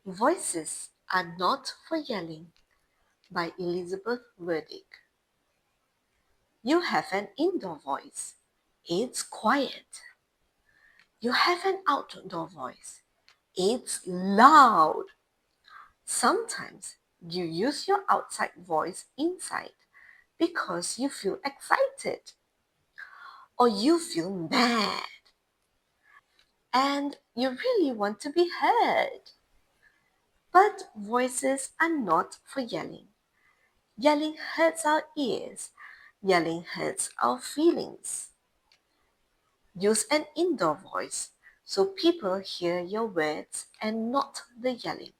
Voices are not for yelling by Elizabeth Verdick. You have an indoor voice. It's quiet. You have an outdoor voice. It's loud. Sometimes you use your outside voice inside because you feel excited or you feel mad and you really want to be heard. But voices are not for yelling. Yelling hurts our ears. Yelling hurts our feelings. Use an indoor voice so people hear your words and not the yelling.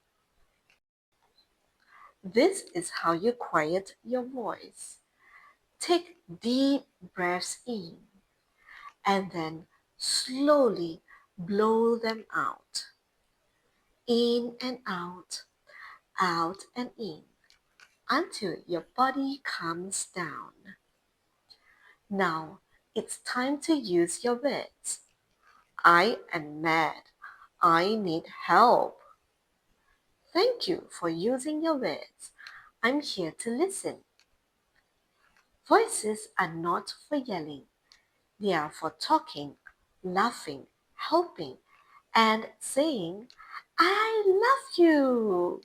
This is how you quiet your voice. Take deep breaths in and then slowly blow them out. In and out and in, until your body calms down. Now it's time to use your words. I am mad. I need help. Thank you for using your words. I'm here to listen. Voices are not for yelling. They are for talking, laughing, helping, and saying, I love you.